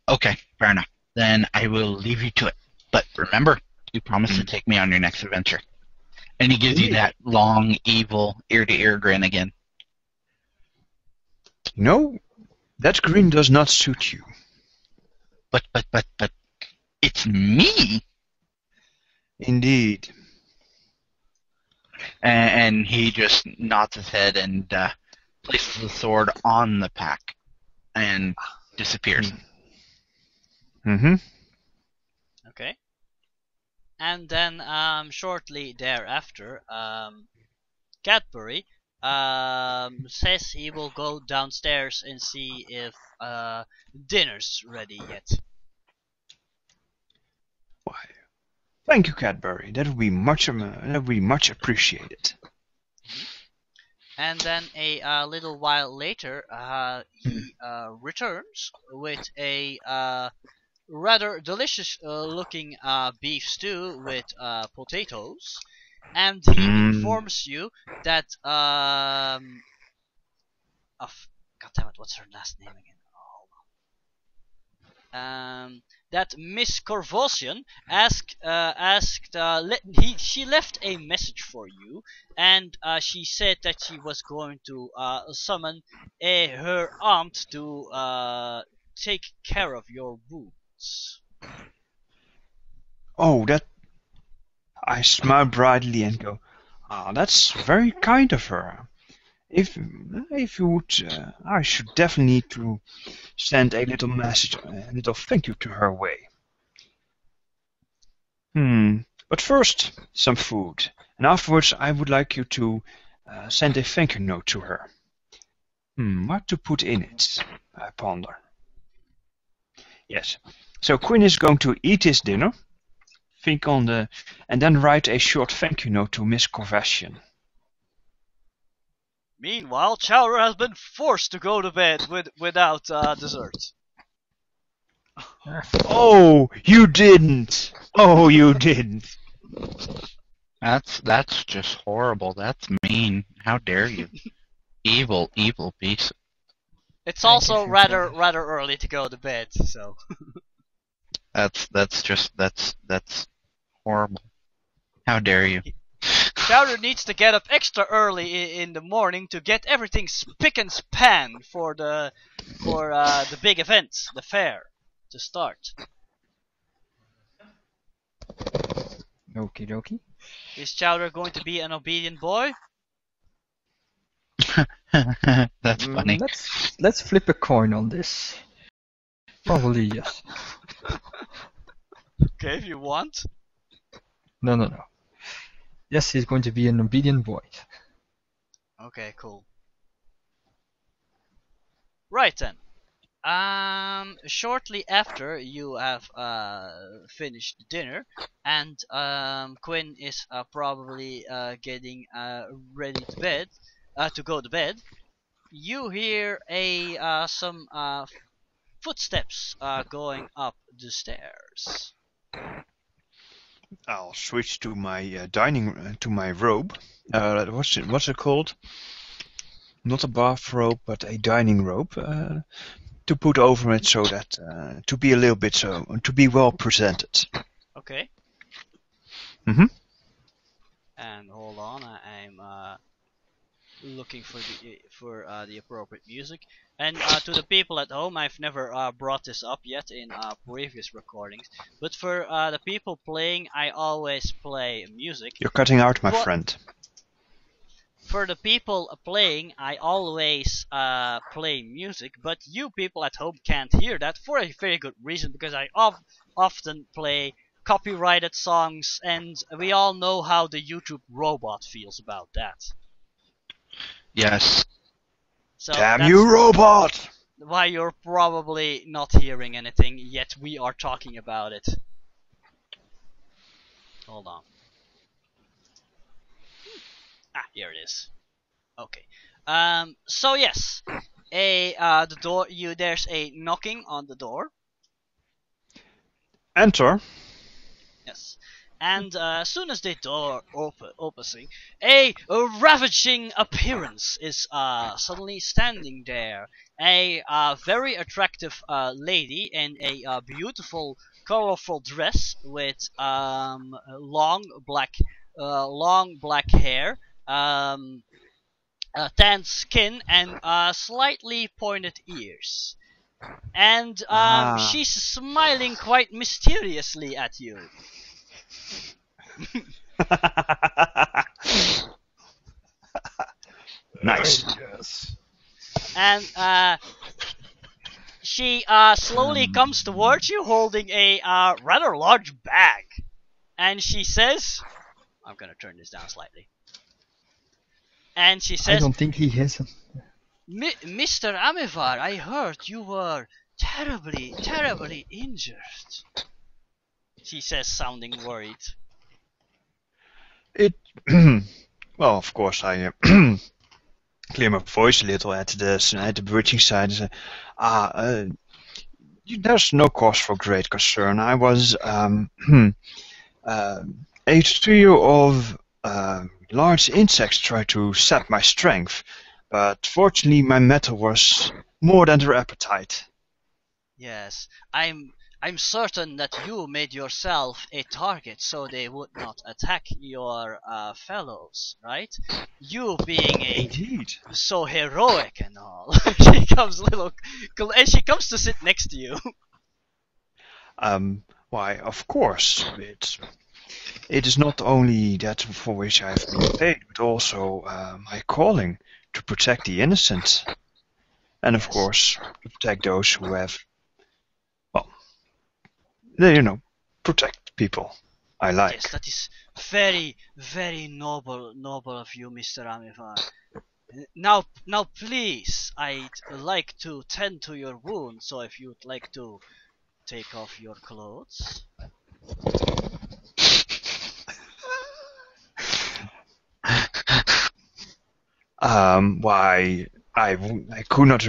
Okay, fair enough. Then I will leave you to it. But remember, you promised to take me on your next adventure. And he gives you Indeed. that long, evil, ear-to-ear grin again. No, that grin does not suit you. But, it's me! Indeed. And he just nods his head and places the sword on the pack and disappears. Mm-hmm. Okay. And then shortly thereafter, Cadbury says he will go downstairs and see if dinner's ready yet. Why? Thank you, Cadbury. That would be much appreciated. And then a little while later, he returns with a rather delicious looking beef stew with potatoes, and he informs you that God damn it, what's her last name again? That Miss Corvosian she left a message for you, and she said that she was going to summon her aunt to take care of your wounds. Oh, that... I smile brightly and go, that's very kind of her. If you would, I should definitely need to send a little message, a little thank you to her way. But first, some food, and afterwards I would like you to send a thank you note to her. What to put in it? I ponder. Yes, so Quinn is going to eat his dinner, and then write a short thank you note to Miss Corvasian. Meanwhile, Chowder has been forced to go to bed without dessert. Oh, you didn't! Oh, you didn't! That's just horrible. That's mean. How dare you? Evil, evil beast. It's also rather early to go to bed, so. That's horrible. How dare you? Chowder needs to get up extra early in the morning to get everything spick and span for the big event, the fair, to start. Okie dokie. Is Chowder going to be an obedient boy? That's funny. Let's flip a coin on this. Probably yes. Okay, if you want. No. Yes, he's going to be an obedient boy. Okay, cool. Right then. Shortly after you have finished dinner, and Quinn is probably getting ready to go to bed, you hear some footsteps going up the stairs. I'll switch to my to my robe. What's it called? Not a bathrobe, but a dining robe. To put over it so that to be a little bit to be well presented. Okay. Mm-hmm. And hold on, I'm looking for the appropriate music. And to the people at home, I've never brought this up yet in previous recordings. But for the people playing, I always play music. You're cutting out, my friend. For the people playing, I always play music, but you people at home can't hear that for a very good reason, because I often play copyrighted songs, and we all know how the YouTube robot feels about that. Yes. So damn you, robot! Why you're probably not hearing anything, yet we are talking about it. Hold on. Here it is. Okay. So yes, the door. There's a knocking on the door. Enter. Yes, And as soon as the door opens, a ravaging appearance is suddenly standing there. A very attractive lady in a beautiful, colorful dress with long black hair, tanned skin, and slightly pointed ears. And she's smiling quite mysteriously at you. Nice. Yes. And she slowly comes towards you holding a rather large bag. And she says, I'm gonna turn this down slightly. And she I says, don't think he has. Mr. Amivar, I heard you were terribly injured. She says, sounding worried. It. Well, of course, I clear my voice a little at the bridging side and say, there's no cause for great concern. I was a trio of large insects tried to sap my strength, but fortunately my metal was more than their appetite. Yes, I'm certain that you made yourself a target so they would not attack your fellows, right? You being Indeed. so heroic and all. She comes and she comes to sit next to you. Why, of course, it is not only that for which I have been paid, but also my calling to protect the innocent. And of course, to protect those who have, protect people I like. Yes, that is very, very noble of you, Mr. Amivar. Now, please, I'd like to tend to your wound, so if you'd like to take off your clothes. Why, I could not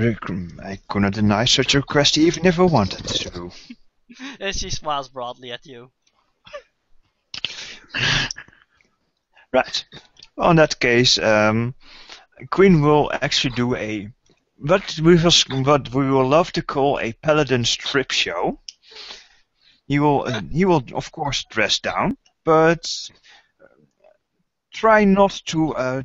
deny such a request even if I wanted to. And she smiles broadly at you. Right. Well, in that case, Queen will actually do what we will love to call a paladin strip show. He will of course dress down, but try not to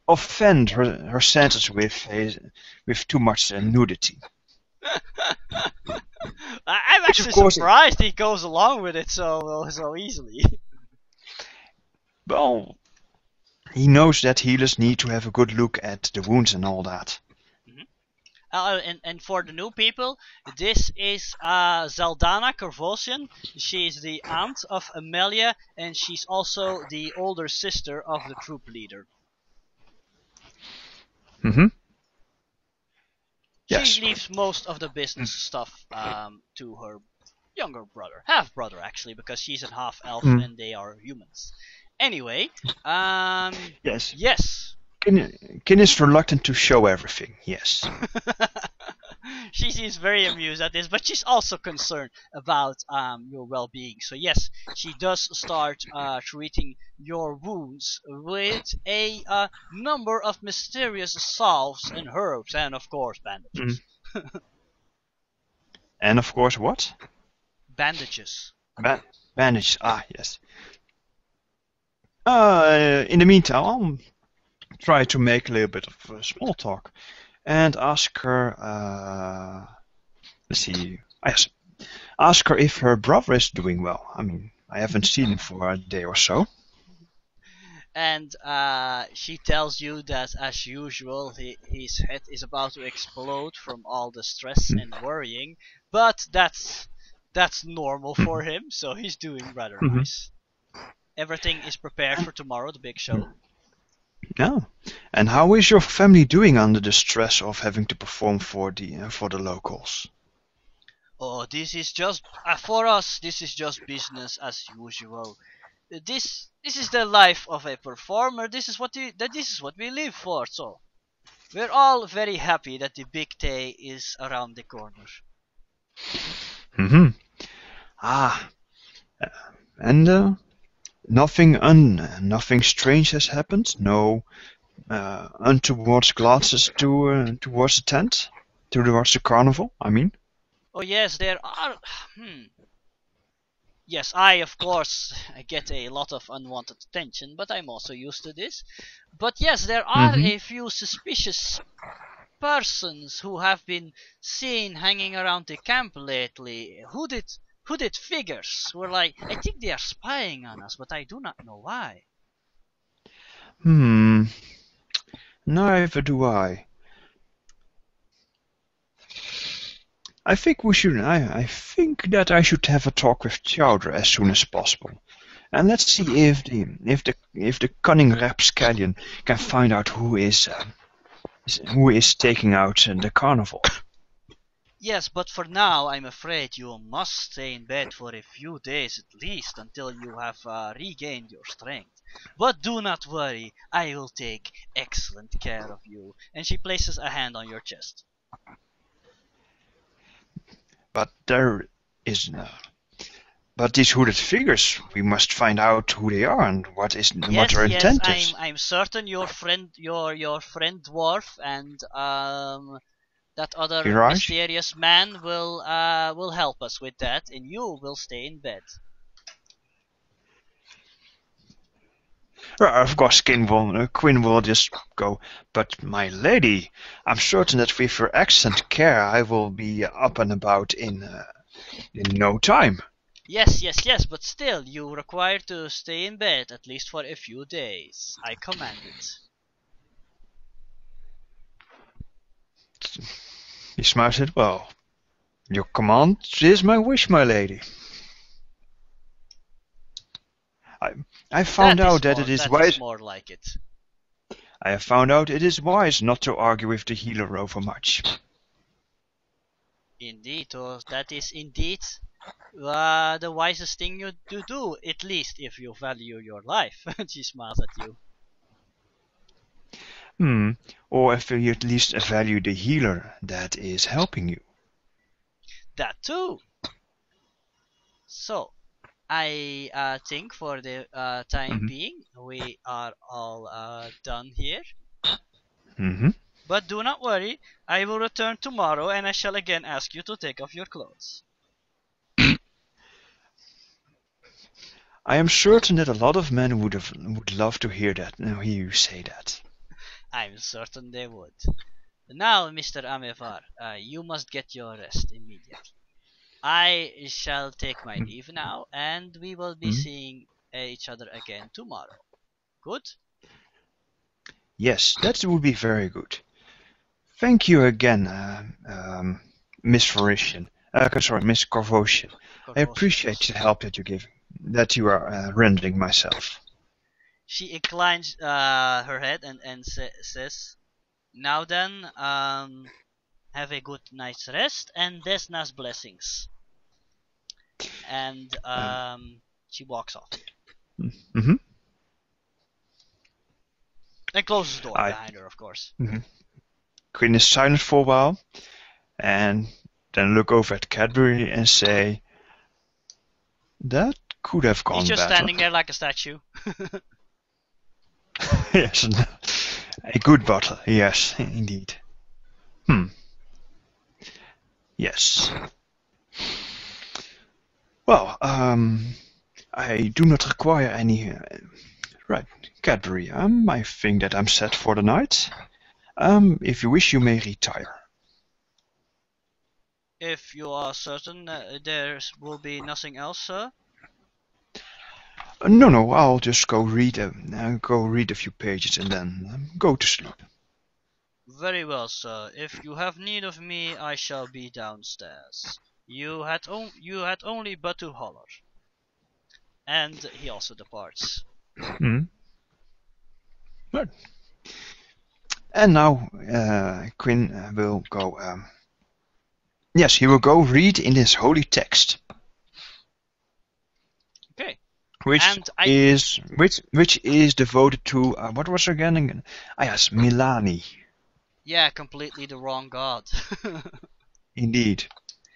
offend her senses with too much nudity. I'm actually surprised he goes along with it so easily. Well, he knows that healers need to have a good look at the wounds and all that. And for the new people, this is Zaldana Kervosian. She's the aunt of Amelia, and she's also the older sister of the troop leader. Mm-hmm. Yes. She leaves most of the business stuff to her younger brother, half brother actually, because she's a half elf and they are humans. Anyway, yes. Yes. Kin is reluctant to show everything. Yes. She seems very amused at this, but she's also concerned about your well-being. So yes, she does start treating your wounds with a number of mysterious salves and herbs, and of course bandages. And of course what? Bandages. Bandage. Ah, yes. In the meantime, I'll try to make a little bit of small talk and ask her. Let's see. Yes, ask her if her brother is doing well. I mean, I haven't seen him for a day or so. And she tells you that, as usual, his head is about to explode from all the stress and worrying. But that's normal for him, so he's doing rather nice. Everything is prepared for tomorrow, the big show. Yeah. And how is your family doing under the stress of having to perform for the locals? Oh, this is just for us. This is just business as usual. This is the life of a performer. This is what we live for. So we're all very happy that the big day is around the corner. Ah. And nothing strange has happened. No untoward glances towards the tent, towards the carnival. I mean. Oh yes, there are. Yes, I of course get a lot of unwanted attention, but I'm also used to this. But yes, there are a few suspicious persons who have been seen hanging around the camp lately. Hooded figures who are like, I think they are spying on us, but I do not know why. Neither do I. I think we should. I think that I should have a talk with Chowder as soon as possible, and let's see if the cunning rapscallion can find out who is taking out the carnival. Yes, but for now, I'm afraid you must stay in bed for a few days at least until you have regained your strength. But do not worry, I will take excellent care of you. And she places a hand on your chest. But there is no. But these hooded figures, we must find out who they are and what their intent is. I'm certain your friend dwarf and that other mysterious man will help us with that, and you will stay in bed. Of course, Quinn will just go. But my lady, I'm certain that with your excellent care, I will be up and about in no time. Yes, but still, you require to stay in bed at least for a few days. I command it. He smiles at, well, your command is my wish, my lady. I found out that it is wise. More like it. I have found out it is wise not to argue with the healer over much. Indeed, that is indeed the wisest thing you do, at least if you value your life. She smiles at you. Or if you at least value the healer that is helping you. That too. So, I think for the time being, we are all done here. But do not worry, I will return tomorrow and I shall again ask you to take off your clothes. I am certain that a lot of men would love to hear you say that. I'm certain they would. Now, Mr. Amevar, you must get your rest immediately. I shall take my leave now, and we will be seeing each other again tomorrow. Good? Yes, that would be very good. Thank you again, Miss Vorician. Miss Corvosian. I appreciate the help that you are rendering myself. She inclines her head and says, now then, have a good night's rest and Desna's blessings. And she walks off. And closes the door behind her, of course. Queen is silent for a while, and then look over at Cadbury and say, that could have gone better. He's just standing there like a statue. Yes, a good bottle. Yes, indeed. Yes. Well, I do not require any. Right, Cadbury. I think that I'm set for the night. If you wish, you may retire. If you are certain there will be nothing else, sir. No, I'll just go read a few pages and then go to sleep. Very well, sir. If you have need of me, I shall be downstairs. You had only but to holler. And he also departs. Good. And now Quinn will go. Yes, he will go read in his holy text. Okay. Which is devoted to what was her again? Yes, Milani. Yeah, completely the wrong god. Indeed.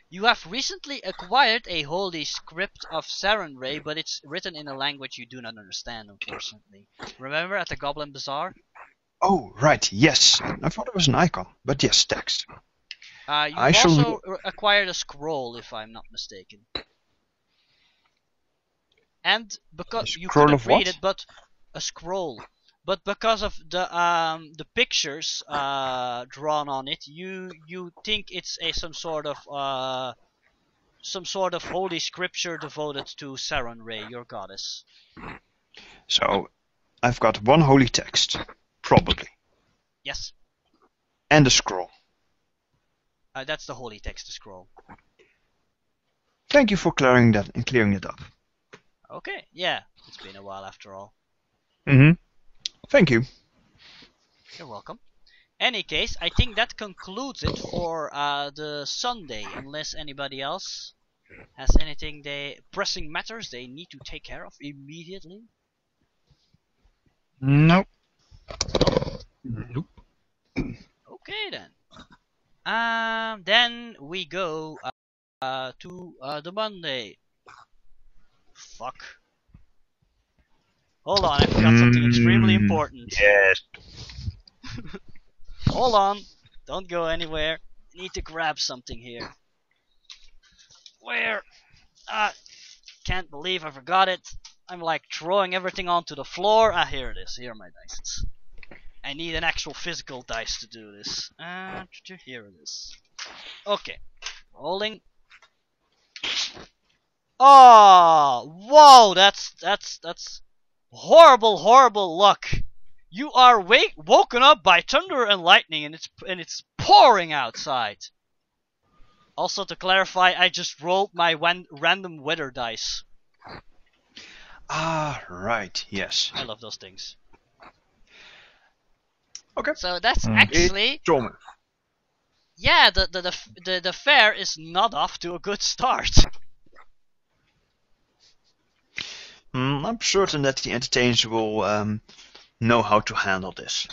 You have recently acquired a holy script of Sarenrae, but it's written in a language you do not understand, unfortunately. Remember at the Goblin Bazaar? Oh, right, yes. I thought it was an icon, but yes, text. You've I shall also acquired a scroll, if I'm not mistaken. And because you scroll couldn't of read what? it, but a scroll. But because of the pictures drawn on it, you think it's some sort of holy scripture devoted to Sarenrae, your goddess. So, I've got one holy text, probably, Yes, and a scroll. that's the holy text, the scroll. Thank you for clearing it up. Okay, yeah, it's been a while after all. Mm-hmm. Thank you. You're welcome. Any case, I think that concludes it for the Sunday, unless anybody else has anything pressing matters they need to take care of immediately. Nope. Nope. Okay then. Then we go to the Monday. Fuck. Hold on, I forgot something extremely important. Yes. Hold on, don't go anywhere. I need to grab something here. Where? Can't believe I forgot it. I'm like throwing everything onto the floor. Here it is. Here are my dice. I need an actual physical dice to do this. Here it is. Okay. Rolling. Oh, whoa! That's horrible luck. You are woken up by thunder and lightning, and it's pouring outside. Also, to clarify, I just rolled my random weather dice. Ah, right, yes. I love those things. Okay. So that's actually, Stormy. yeah, the fair is not off to a good start. I'm certain that the entertainers will know how to handle this.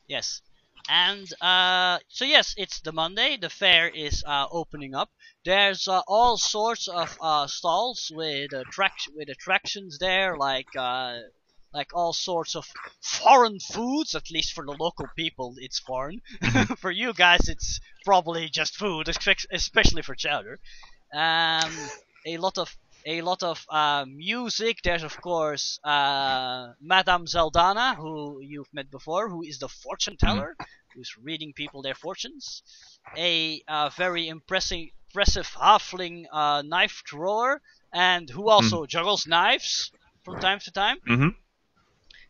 Yes. And so yes, it's the Monday. The fair is opening up. There's all sorts of stalls with attractions there, like all sorts of foreign foods. At least for the local people, it's foreign. For you guys, it's probably just food, especially for Chowder. A lot of music. There's of course Madame Zeldana, who you've met before, who is the fortune teller, who's reading people their fortunes. A very impressive halfling knife thrower, and who also juggles knives from time to time. Mm-hmm.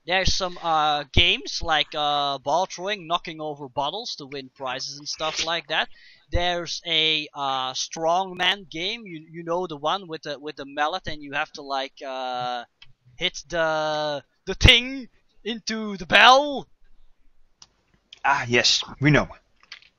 There's some games like ball throwing, knocking over bottles to win prizes and stuff like that. There's a strongman game, you know, the one with the mallet, and you have to like hit the thing into the bell. Ah, yes, we know.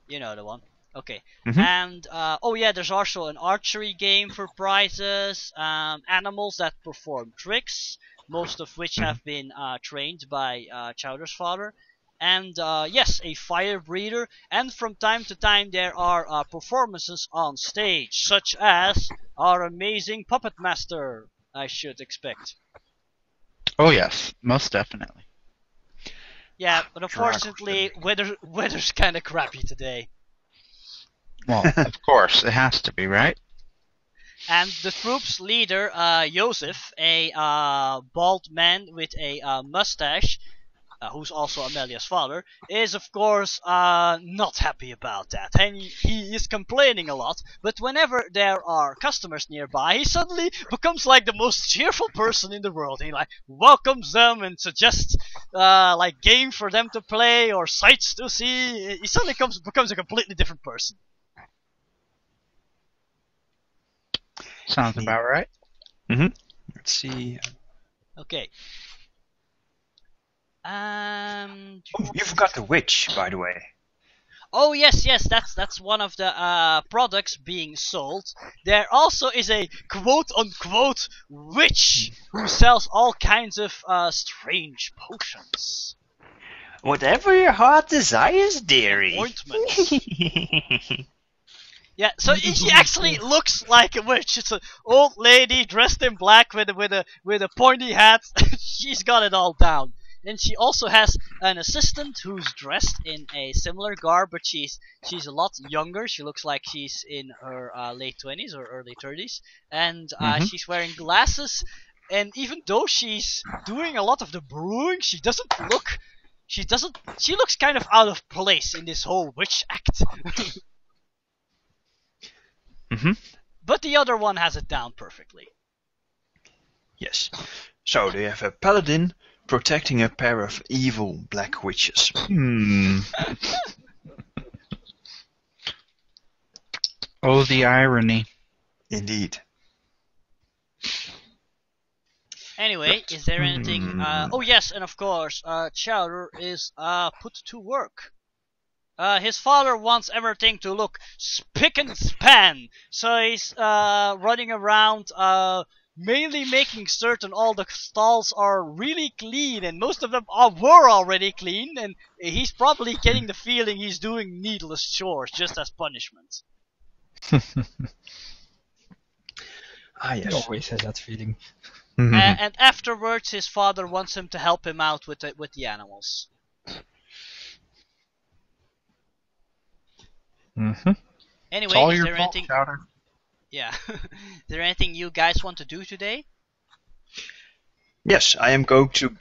You know the one. Okay. Mhm. And oh yeah, there's also an archery game for prizes. Animals that perform tricks, most of which have been trained by Chowder's father. And yes, a fire breather. And from time to time there are performances on stage, such as our amazing puppet master, I should expect. Oh yes, most definitely. Yeah, but unfortunately, weather's kind of crappy today. Well, of course, it has to be, right? And the troop's leader, Joseph, a bald man with a mustache, who's also Amelia's father, is of course not happy about that. And he is complaining a lot, but whenever there are customers nearby, he suddenly becomes like the most cheerful person in the world. He like welcomes them and suggests like game for them to play or sights to see. He suddenly becomes a completely different person. Sounds about right. Mm-hmm. Let's see. Okay. Oh, you forgot the witch, by the way. Oh yes, that's one of the products being sold. There also is a quote-unquote witch who sells all kinds of strange potions. Whatever your heart desires, dearie. Ointments. Yeah, so she actually looks like a witch. It's an old lady dressed in black with a pointy hat. She's got it all down. And she also has an assistant who's dressed in a similar garb, but she's a lot younger. She looks like she's in her late 20s or early 30s, and she's wearing glasses. And even though she's doing a lot of the brewing, she looks kind of out of place in this whole witch act. But the other one has it down perfectly. Yes. So they have a paladin protecting a pair of evil black witches. Oh, the irony. Indeed. Anyway, is there anything... oh yes, and of course, Chowder is put to work. His father wants everything to look spick and span, so he's running around mainly making certain all the stalls are really clean, and most of them were already clean, and he's probably getting the feeling he's doing needless chores just as punishment. Yes. He always has that feeling. And afterwards, his father wants him to help him out with the animals. Anyway, is there anything? Chowder. Yeah. Is there anything you guys want to do today? Yes, I am going to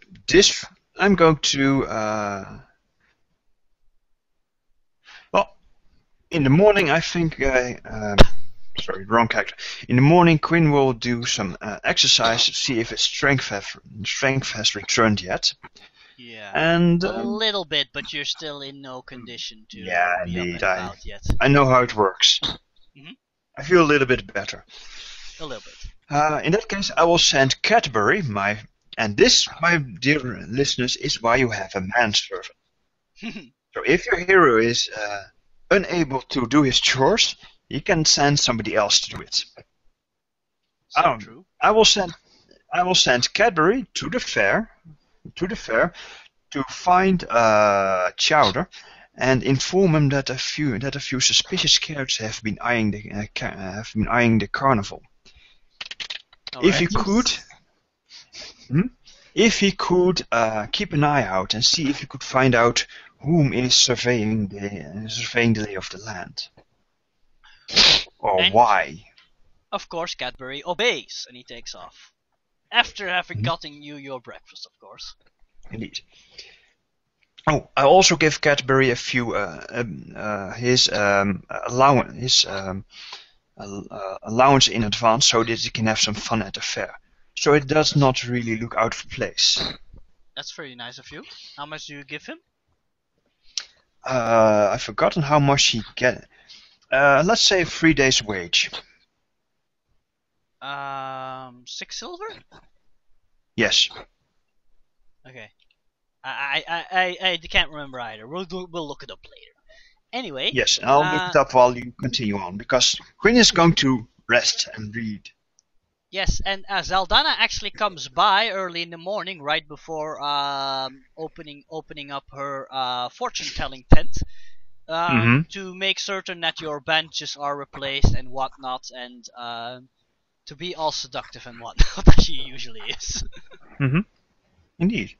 well, in the morning I think sorry, wrong character. In the morning Quinn will do some exercise to see if his strength has returned yet. Yeah. And a little bit, but you're still in no condition to be indeed, up and about yet. I know how it works. I feel a little bit better. A little bit. In that case, I will send Cadbury, and this, my dear listeners, is why you have a manservant. So if your hero is unable to do his chores, he can send somebody else to do it. So true. I will send Cadbury to the fair to find Chowder and inform him that a few suspicious characters have been eyeing the carnival. If he could keep an eye out and see if he could find out whom is surveying the lay of the land, or why. Of course, Cadbury obeys and he takes off after having gotten you your breakfast, of course. Indeed. Oh, I also give Cadbury a few his allowance in advance so that he can have some fun at the fair. So it does not really look out of place. That's very nice of you. How much do you give him? I've forgotten how much he get. Let's say 3 days' wage. 6 silver? Yes. Okay. I can't remember either. We'll look it up later. Anyway. Yes, I'll look it up while you continue on, because Quinn is going to rest and read. Yes, and Zaldana actually comes by early in the morning, right before opening up her fortune-telling tent, to make certain that your benches are replaced and whatnot, and to be all seductive and whatnot, that she usually is. Indeed.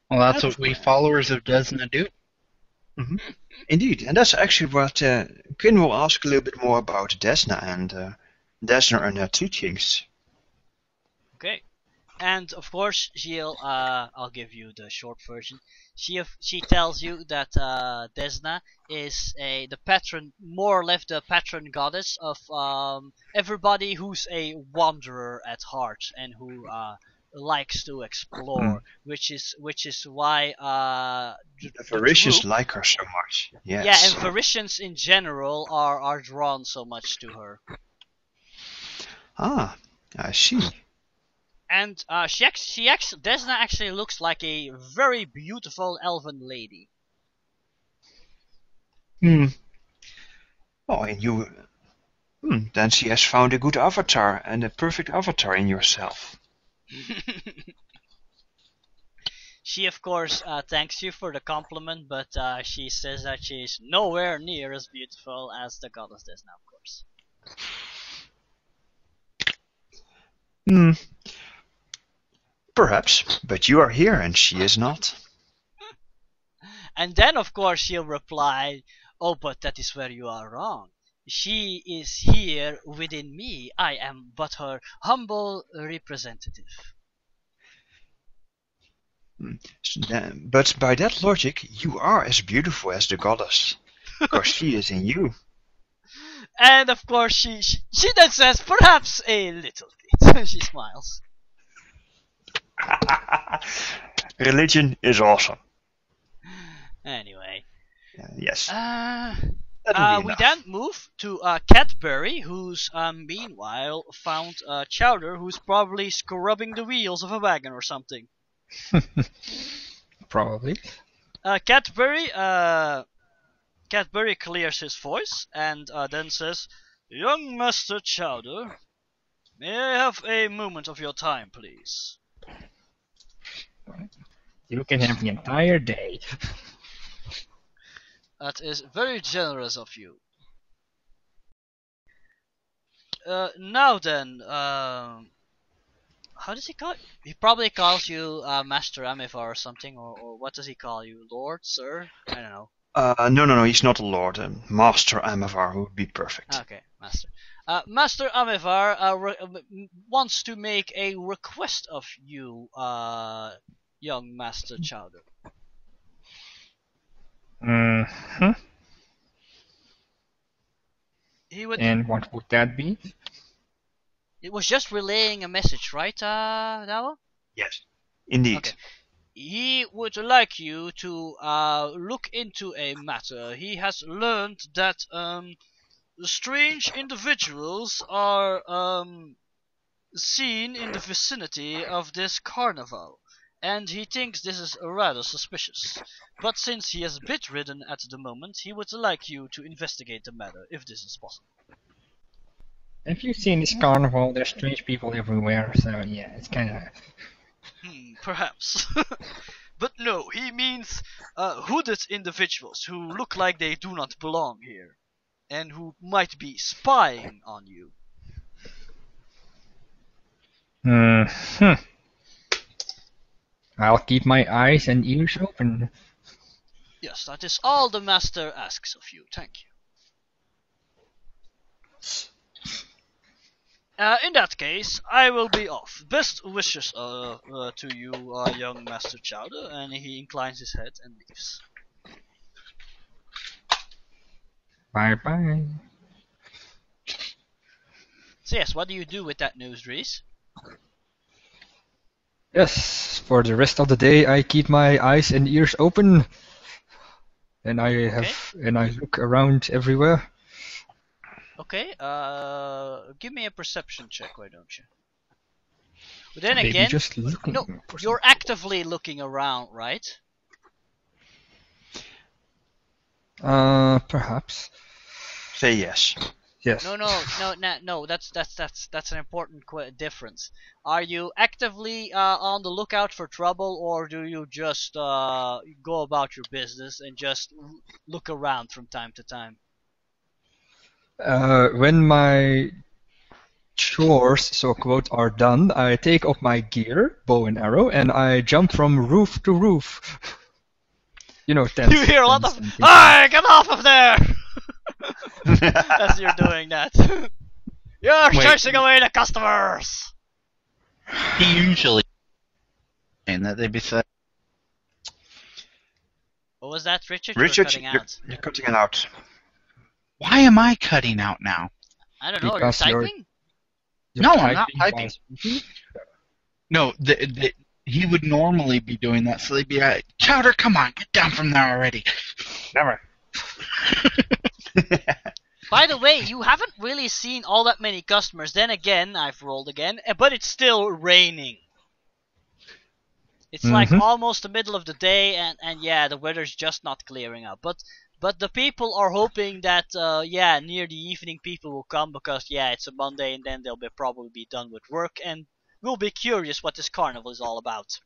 Well, that's what we followers of Desna do. Indeed, and that's actually what Quinn will ask a little bit more about Desna and her teachings. Okay, and of course she'll I'll give you the short version. She tells you that Desna is the patron, more or less the patron goddess of everybody who's a wanderer at heart and who likes to explore, which is why the Varicians like her so much. Yes. Yeah, and Varicians in general are drawn so much to her. Ah, I see. And Desna actually looks like a very beautiful elven lady. Oh, and you. Then she has found a good avatar and a perfect avatar in yourself. She of course thanks you for the compliment, but she says that she's nowhere near as beautiful as the goddess is now, of course. Perhaps, but you are here and she is not. And then of course she'll reply, "Oh, but that is where you are wrong. She is here within me. I am but her humble representative." But by that logic, you are as beautiful as the goddess, because she is in you. And of course she then says, "Perhaps a little bit." She smiles. Religion is awesome. Anyway. Yes. We then move to Cadbury, who's meanwhile found Chowder, who's probably scrubbing the wheels of a wagon or something. Probably. Cadbury clears his voice and then says, "Young Master Chowder, may I have a moment of your time, please?" You can have the entire day. That is very generous of you. Now then, how does he call you? He probably calls you Master Amivar or something, or what does he call you? Lord, sir? I don't know. No, he's not a lord. Master Amivar would be perfect. Okay, Master. Master Amivar wants to make a request of you, young Master Chowder. Mm-hmm. And what would that be? It was just relaying a message, right, Dawa? Yes, indeed. Okay. He would like you to look into a matter. He has learned that strange individuals are seen in the vicinity of this carnival, and he thinks this is rather suspicious. But since he is bedridden at the moment, he would like you to investigate the matter, if this is possible. If you see in this carnival, there's strange people everywhere, so yeah, it's kinda... Perhaps. But no, he means hooded individuals who look like they do not belong here, and who might be spying on you. I'll keep my eyes and ears open. Yes, that is all the master asks of you. Thank you. In that case, I will be off. Best wishes to you, young Master Chowder, and he inclines his head and leaves. Bye-bye. So yes, what do you do with that news, Reese? Yes, for the rest of the day I keep my eyes and ears open, and I look around everywhere. Okay, give me a perception check, why don't you? But then Maybe again, just looking no, for you're actively looking around, right? Perhaps. Say yes. Yes. No. That's an important difference. Are you actively on the lookout for trouble, or do you just go about your business and just look around from time to time? When my chores, so quote, are done, I take off my gear, bow and arrow, and I jump from roof to roof. You know, tents. You hear a lot of, "Hey, get off of there!" As you're doing that. You're chasing away the customers! He usually... and that they'd be said. What was that, Richard? Richard, You're cutting it out. Why am I cutting out now? I don't know, Because you're typing? No, I'm not typing. No, he would normally be doing that, so they'd be like, "Chowder, come on, get down from there already." Never. By the way, you haven't really seen all that many customers. Then again, I've rolled again, but it's still raining. It's like almost the middle of the day, and yeah, the weather's just not clearing up. But the people are hoping that near the evening people will come, because it's a Monday and then they'll probably be done with work and will be curious what this carnival is all about.